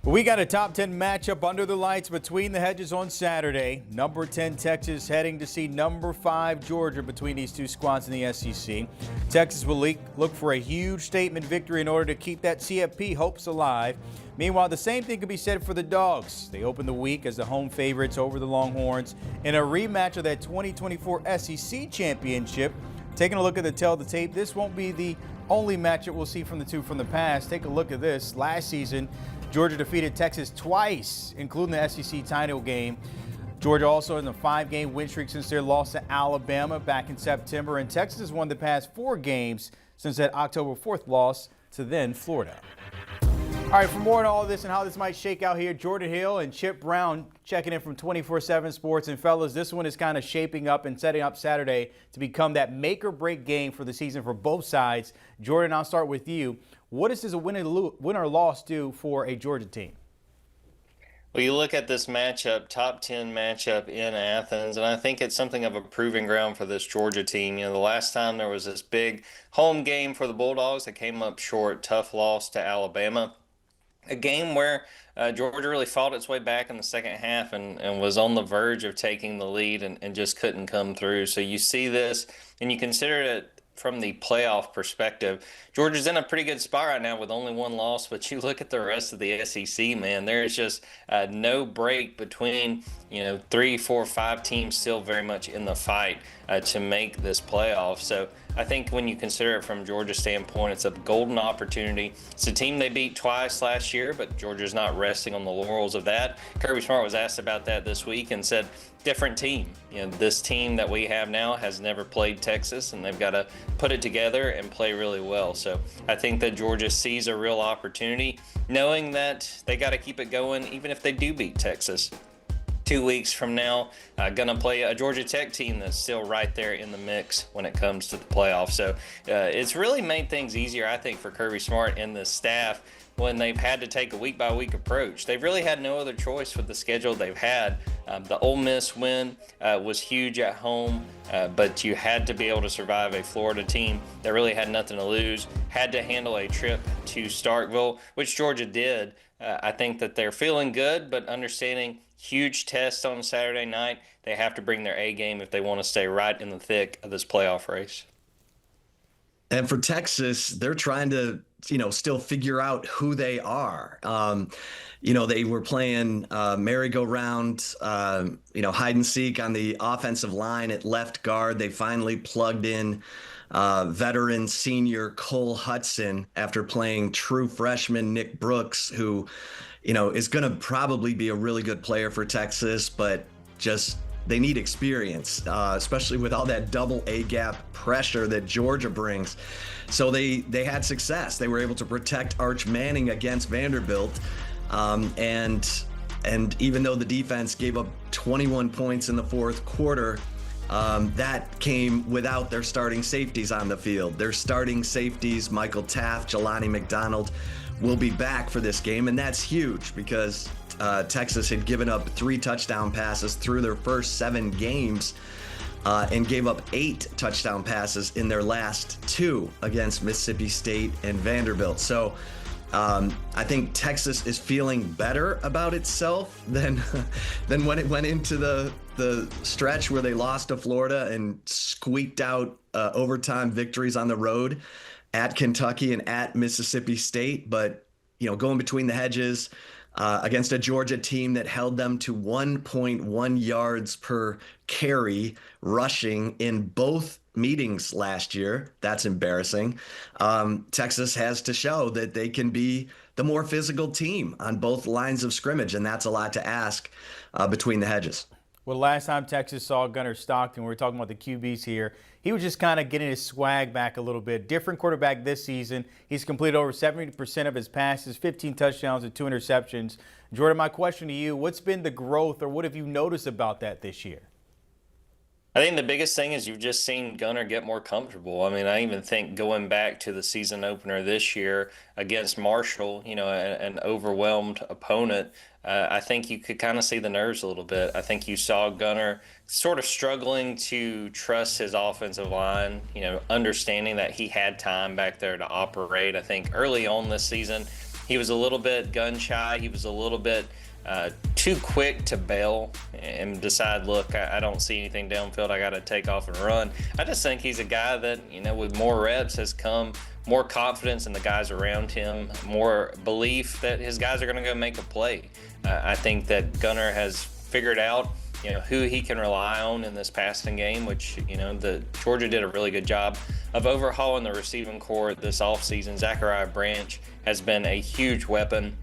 We got a top 10 matchup under the lights between the hedges on Saturday. Number 10 Texas heading to see number 5 Georgia between these two squads in the SEC. Texas will look for a huge statement victory in order to keep that CFP hopes alive. Meanwhile, the same thing could be said for the Dogs. They open the week as the home favorites over the Longhorns in a rematch of that 2024 SEC championship. Taking a look at the tell the tape, this won't be the only matchup we'll see from the two from the past. Take a look at this. Last season, Georgia defeated Texas twice, including the SEC title game. Georgia also in a 5-game win streak since their loss to Alabama back in September. And Texas has won the past 4 games since that October 4th loss to then Florida. All right, for more on all of this and how this might shake out here, Jordan Hill and Chip Brown checking in from 24/7 Sports. And fellas, this one is kind of shaping up and setting up Saturday to become that make or break game for the season for both sides. Jordan, I'll start with you. What does a win or loss do for a Georgia team? Well, you look at this matchup, top 10 matchup in Athens, and I think it's something of a proving ground for this Georgia team. The last time there was this big home game for the Bulldogs that came up short, tough loss to Alabama. A game where Georgia really fought its way back in the second half and was on the verge of taking the lead and just couldn't come through. So you see this and you consider it from the playoff perspective. Georgia's in a pretty good spot right now with only 1 loss, but you look at the rest of the SEC, man, there's just no break between 3, 4, 5 teams still very much in the fight to make this playoff. So I think when you consider it from Georgia's standpoint, it's a golden opportunity. It's a team they beat twice last year, but Georgia's not resting on the laurels of that. Kirby Smart was asked about that this week and said, different team. This team that we have now has never played Texas, and they've got to put it together and play really well. So I think that Georgia sees a real opportunity, knowing that they got to keep it going even if they do beat Texas. 2 weeks from now, going to play a Georgia Tech team that's still right there in the mix when it comes to the playoffs. So it's really made things easier, I think, for Kirby Smart and the staff when they've had to take a week-by-week approach. They've really had no other choice with the schedule they've had. The Ole Miss win was huge at home, but you had to be able to survive a Florida team that really had nothing to lose, had to handle a trip to Starkville, which Georgia did. I think that they're feeling good, but understanding huge test on Saturday night. They have to bring their A game if they want to stay right in the thick of this playoff race. And for Texas, they're trying to, still figure out who they are. They were playing merry-go-round, hide and seek on the offensive line at left guard. They finally plugged in veteran senior Cole Hudson after playing true freshman Nick Brooks, who, is going to probably be a really good player for Texas, but just they need experience, especially with all that double A gap pressure that Georgia brings. So they had success. They were able to protect Arch Manning against Vanderbilt. And even though the defense gave up 21 points in the fourth quarter, that came without their starting safeties on the field. Their starting safeties, Michael Taft, Jelani McDonald, will be back for this game, and that's huge because Texas had given up 3 touchdown passes through their first 7 games and gave up 8 touchdown passes in their last 2 against Mississippi State and Vanderbilt. So I think Texas is feeling better about itself than when it went into the stretch where they lost to Florida and squeaked out overtime victories on the road at Kentucky and at Mississippi State. But, going between the hedges against a Georgia team that held them to 1.1 yards per carry rushing in both meetings last year. That's embarrassing. Texas has to show that they can be the more physical team on both lines of scrimmage, and that's a lot to ask between the hedges. Well, last time Texas saw Gunnar Stockton, we were talking about the QBs here, he was just kind of getting his swag back a little bit. Different quarterback this season. He's completed over 70% of his passes, 15 touchdowns and 2 interceptions. Jordan, my question to you, what's been the growth or what have you noticed about that this year? I think the biggest thing is you've just seen Gunnar get more comfortable. I mean, I even think going back to the season opener this year against Marshall, an overwhelmed opponent, I think you could kind of see the nerves a little bit. I think you saw Gunnar sort of struggling to trust his offensive line, understanding that he had time back there to operate. I think early on this season, he was a little bit gun shy. He was a little bit too quick to bail and decide, look, I don't see anything downfield. I got to take off and run. I just think he's a guy that, with more reps has come more confidence in the guys around him, more belief that his guys are going to go make a play. I think that Gunnar has figured out who he can rely on in this passing game, which, the Georgia did a really good job of overhauling the receiving corps this offseason. Zachariah Branch has been a huge weapon.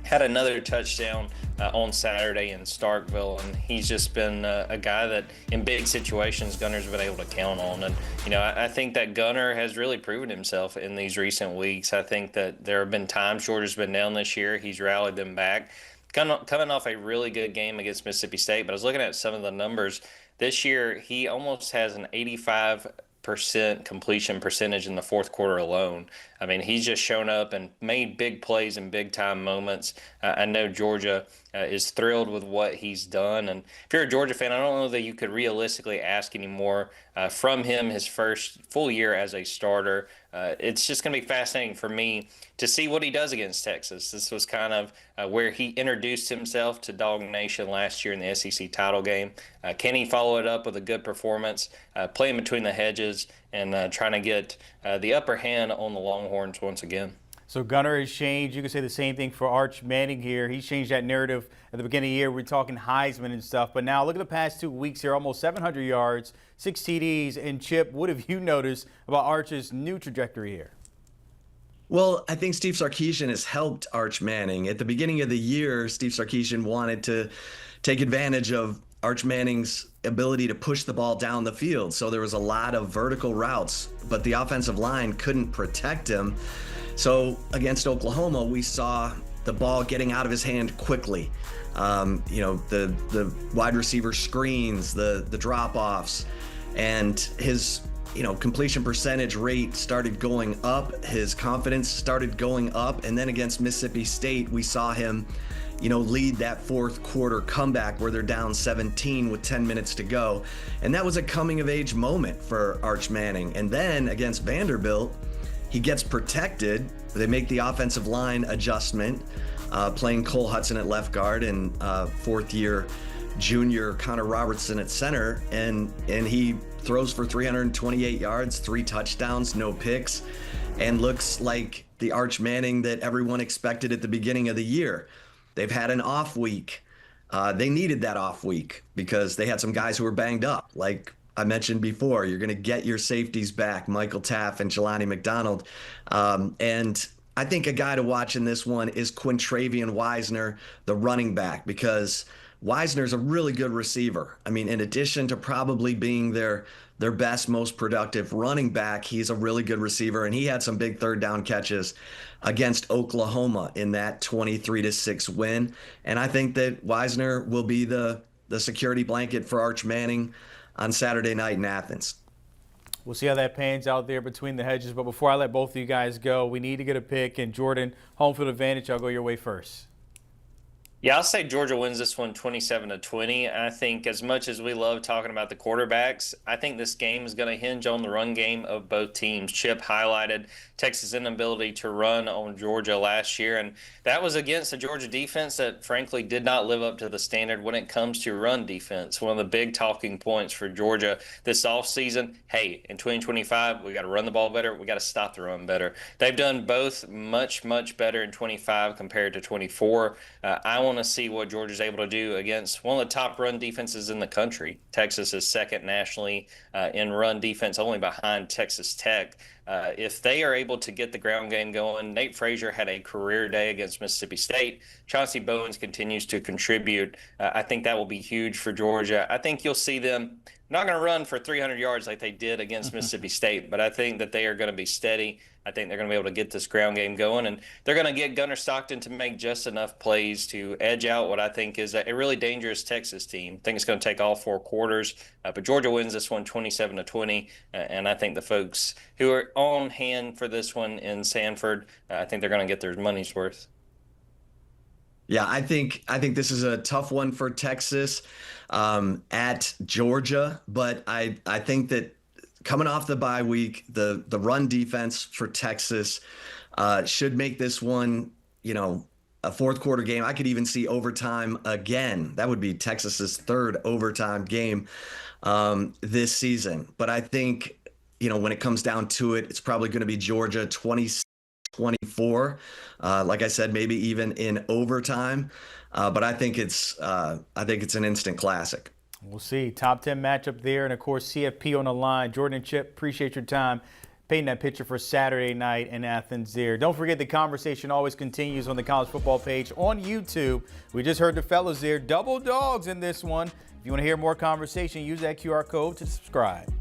Had another touchdown on Saturday in Starkville, and he's just been a guy that in big situations Gunner's been able to count on. And I think that Gunner has really proven himself in these recent weeks. I think that there have been times Georgia's been down this year, he's rallied them back. Coming off a really good game against Mississippi State, but I was looking at some of the numbers. This year, he almost has an 85% completion percentage in the fourth quarter alone. I mean, he's just shown up and made big plays in big time moments. I know Georgia is thrilled with what he's done. And if you're a Georgia fan, I don't know that you could realistically ask any more from him his first full year as a starter. It's just going to be fascinating for me to see what he does against Texas. This was kind of where he introduced himself to Dog Nation last year in the SEC title game. Can he follow it up with a good performance, playing between the hedges and trying to get the upper hand on the Longhorns once again? So Gunnar has changed. You can say the same thing for Arch Manning here. He's changed that narrative at the beginning of the year. We're talking Heisman and stuff. But now look at the past 2 weeks here, almost 700 yards, 6 TDs. And Chip, what have you noticed about Arch's new trajectory here? Well, I think Steve Sarkisian has helped Arch Manning. At the beginning of the year, Steve Sarkisian wanted to take advantage of Arch Manning's ability to push the ball down the field. So there was a lot of vertical routes, but the offensive line couldn't protect him. So against Oklahoma, we saw the ball getting out of his hand quickly. The wide receiver screens, the drop-offs, and his completion percentage rate started going up. His confidence started going up. And then against Mississippi State, we saw him lead that fourth quarter comeback where they're down 17 with 10 minutes to go. And that was a coming of age moment for Arch Manning. And then against Vanderbilt, he gets protected. They make the offensive line adjustment, playing Cole Hudson at left guard and fourth-year junior Connor Robertson at center. And he throws for 328 yards, 3 touchdowns, no picks, and looks like the Arch Manning that everyone expected at the beginning of the year. They've had an off week. They needed that off week because they had some guys who were banged up. Like I mentioned before, you're going to get your safeties back, Michael Taff and Jelani McDonald. And I think a guy to watch in this one is Quintravian Wisner, the running back, because Wisner's a really good receiver. I mean, in addition to probably being their best, most productive running back, he's a really good receiver, and he had some big third down catches against Oklahoma in that 23-6 win. And I think that Wisner will be the security blanket for Arch Manning on Saturday night in Athens. We'll see how that pans out there between the hedges. But before I let both of you guys go, we need to get a pick. And Jordan, home field advantage, I'll go your way first. Yeah, I'll say Georgia wins this one 27-20. I think as much as we love talking about the quarterbacks, I think this game is going to hinge on the run game of both teams. Chip highlighted Texas' inability to run on Georgia last year, and that was against a Georgia defense that frankly did not live up to the standard when it comes to run defense. One of the big talking points for Georgia this offseason, hey, in 2025, we got to run the ball better. We got to stop the run better. They've done both much, much better in 25 compared to 24. I want to see what Georgia's able to do against one of the top run defenses in the country. Texas is second nationally in run defense, only behind Texas Tech. If they are able to get the ground game going, Nate Frazier had a career day against Mississippi State. Chauncey Bowens continues to contribute. I think that will be huge for Georgia. I think you'll see them not going to run for 300 yards like they did against Mississippi State, but I think that they are going to be steady. I think they're going to be able to get this ground game going, and they're going to get Gunnar Stockton to make just enough plays to edge out what I think is a really dangerous Texas team. I think it's going to take all 4 quarters, but Georgia wins this one 27-20, and I think the folks who are on hand for this one in Sanford, I think they're going to get their money's worth. Yeah, I think this is a tough one for Texas at Georgia, but I think that coming off the bye week, the run defense for Texas should make this one a fourth quarter game. I could even see overtime again. That would be Texas's third overtime game this season. But I think, when it comes down to it, it's probably going to be Georgia 20-24. Like I said, maybe even in overtime. But I think it's an instant classic. We'll see. Top 10 matchup there. And, of course, CFP on the line. Jordan and Chip, appreciate your time painting that picture for Saturday night in Athens there. Don't forget the conversation always continues on the college football page on YouTube. We just heard the fellas there. Double dogs in this one. If you want to hear more conversation, use that QR code to subscribe.